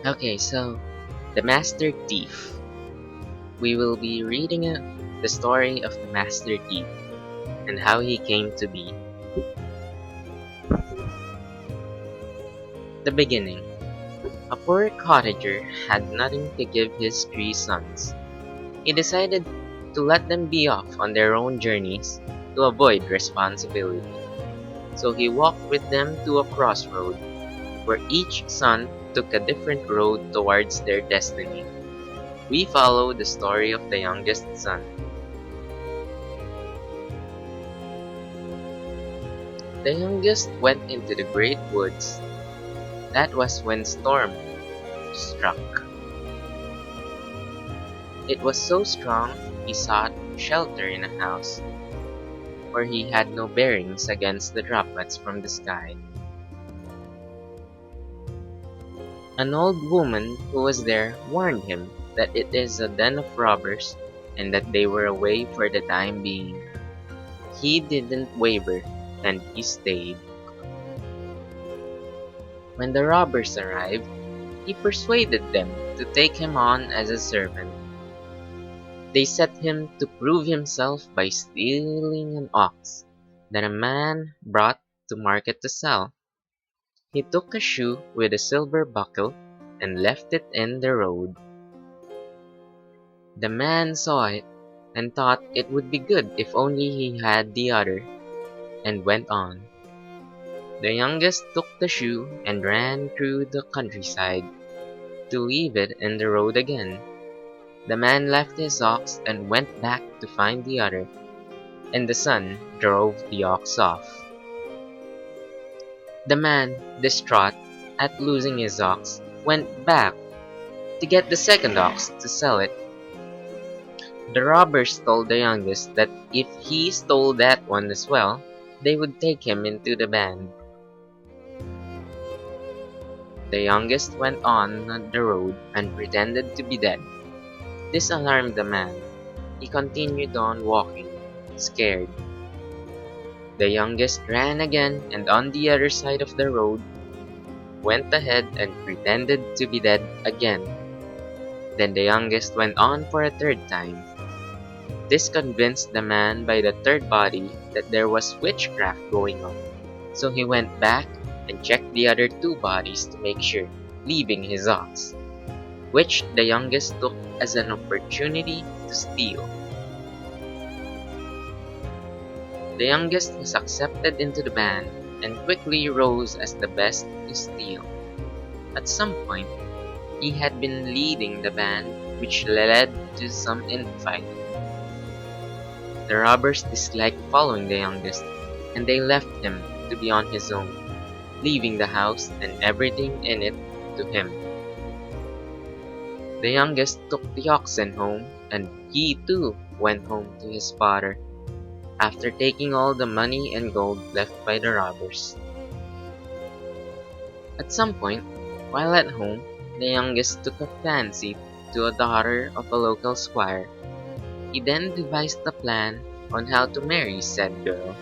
Okay, so the Master Thief. We will be reading the story of the Master Thief and how he came to be. The beginning. A poor cottager had nothing to give his 3 sons. He decided to let them be off on their own journeys to avoid responsibility. So he walked with them to a crossroad where each son took a different road towards their destiny. We follow the story of the youngest son. The youngest went into the great woods. That was when storm struck. It was so strong he sought shelter in a house, where he had no bearings against the droplets from the sky. An old woman who was there warned him that it is a den of robbers and that they were away for the time being. He didn't waver, and he stayed. When the robbers arrived, he persuaded them to take him on as a servant. They set him to prove himself by stealing an ox that a man brought to market to sell. He took a shoe with a silver buckle and left it in the road. The man saw it and thought it would be good if only he had the other, and went on. The youngest took the shoe and ran through the countryside to leave it in the road again. The man left his ox and went back to find the other, and the son drove the ox off. The man, distraught at losing his ox, went back to get the second ox to sell it. The robbers told the youngest that if he stole that one as well, they would take him into the band. The youngest went on the road and pretended to be dead. This alarmed the man. He continued on walking, scared. The youngest ran again and on the other side of the road, went ahead and pretended to be dead again. Then the youngest went on for a third time. This convinced the man by the third body that there was witchcraft going on. So he went back and checked the other 2 bodies to make sure, leaving his ox, which the youngest took as an opportunity to steal. The youngest was accepted into the band and quickly rose as the best to steal. At some point, he had been leading the band, which led to some infighting. The robbers disliked following the youngest, and they left him to be on his own, leaving the house and everything in it to him. The youngest took the oxen home, and he too went home to his father, after taking all the money and gold left by the robbers. At some point, while at home, the youngest took a fancy to a daughter of a local squire. He then devised a plan on how to marry said girl.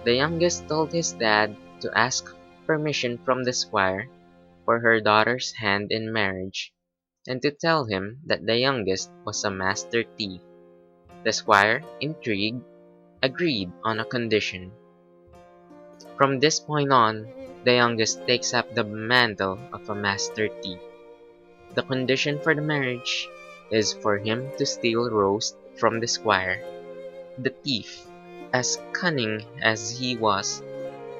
The youngest told his dad to ask permission from the squire for her daughter's hand in marriage, and to tell him that the youngest was a master thief. The squire, intrigued, agreed on a condition. From this point on, the youngest takes up the mantle of a master thief. The condition for the marriage is for him to steal roast from the squire. The thief, as cunning as he was,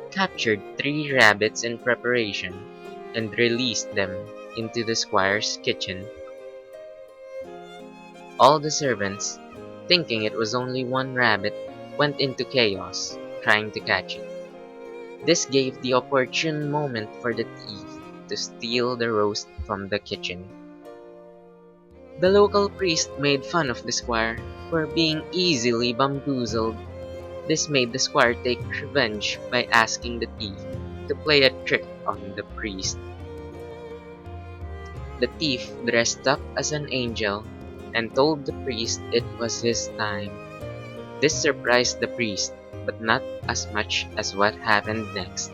captured 3 rabbits in preparation and released them into the squire's kitchen. All the servants, thinking it was only 1 rabbit, went into chaos, trying to catch it. This gave the opportune moment for the thief to steal the roast from the kitchen. The local priest made fun of the squire for being easily bamboozled. This made the squire take revenge by asking the thief to play a trick on the priest. The thief dressed up as an angel and told the priest it was his time. This surprised the priest, but not as much as what happened next.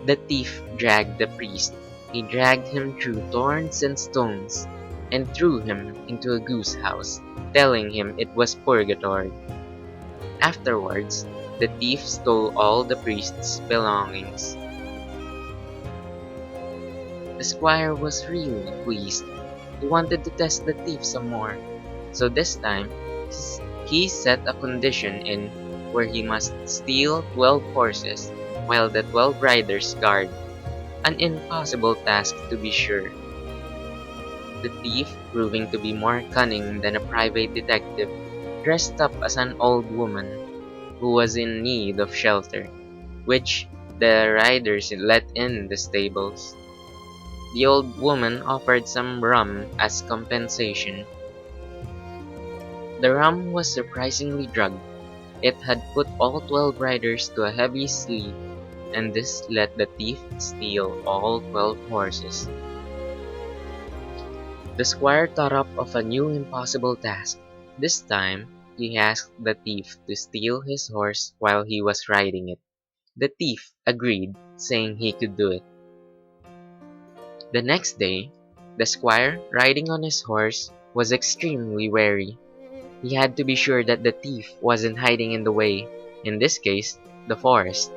The thief dragged the priest. He dragged him through thorns and stones, and threw him into a goose house, telling him it was purgatory. Afterwards, the thief stole all the priest's belongings. The squire was really pleased. He wanted to test the thief some more, so this time he set a condition in where he must steal 12 horses while the 12 riders guard. An impossible task to be sure. The thief, proving to be more cunning than a private detective, dressed up as an old woman who was in need of shelter, which the riders let in the stables. The old woman offered some rum as compensation. The rum was surprisingly drugged. It had put all 12 riders to a heavy sleep, and this let the thief steal all 12 horses. The squire thought up of a new impossible task. This time, he asked the thief to steal his horse while he was riding it. The thief agreed, saying he could do it. The next day, the squire, riding on his horse, was extremely wary. He had to be sure that the thief wasn't hiding in the way, in this case, the forest.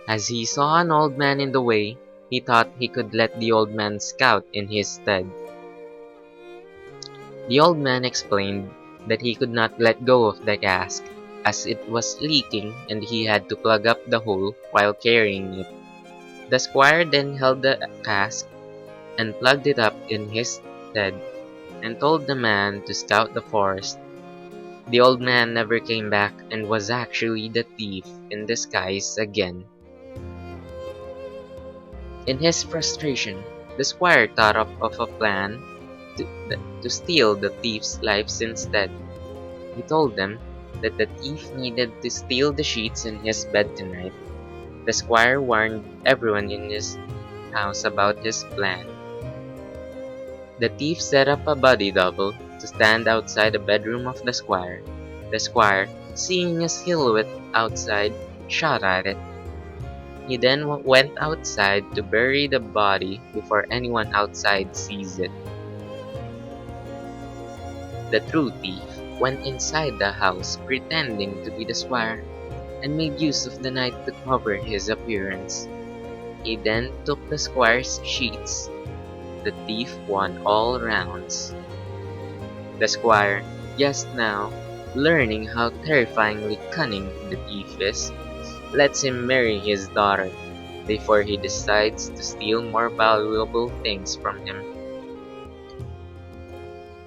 As he saw an old man in the way, he thought he could let the old man scout in his stead. The old man explained that he could not let go of the cask, as it was leaking and he had to plug up the hole while carrying it. The squire then held the cask and plugged it up in his stead, and told the man to scout the forest. The old man never came back and was actually the thief in disguise again. In his frustration, the squire thought up of a plan to steal the thief's lives instead. He told them that the thief needed to steal the sheets in his bed tonight. The squire warned everyone in his house about his plan. The thief set up a body double to stand outside the bedroom of the squire. The squire, seeing a silhouette outside, shot at it. He then went outside to bury the body before anyone outside sees it. The true thief went inside the house pretending to be the squire and made use of the night to cover his appearance. He then took the squire's sheets. The thief won all rounds. The squire, just now, learning how terrifyingly cunning the thief is, lets him marry his daughter before he decides to steal more valuable things from him.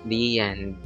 The end.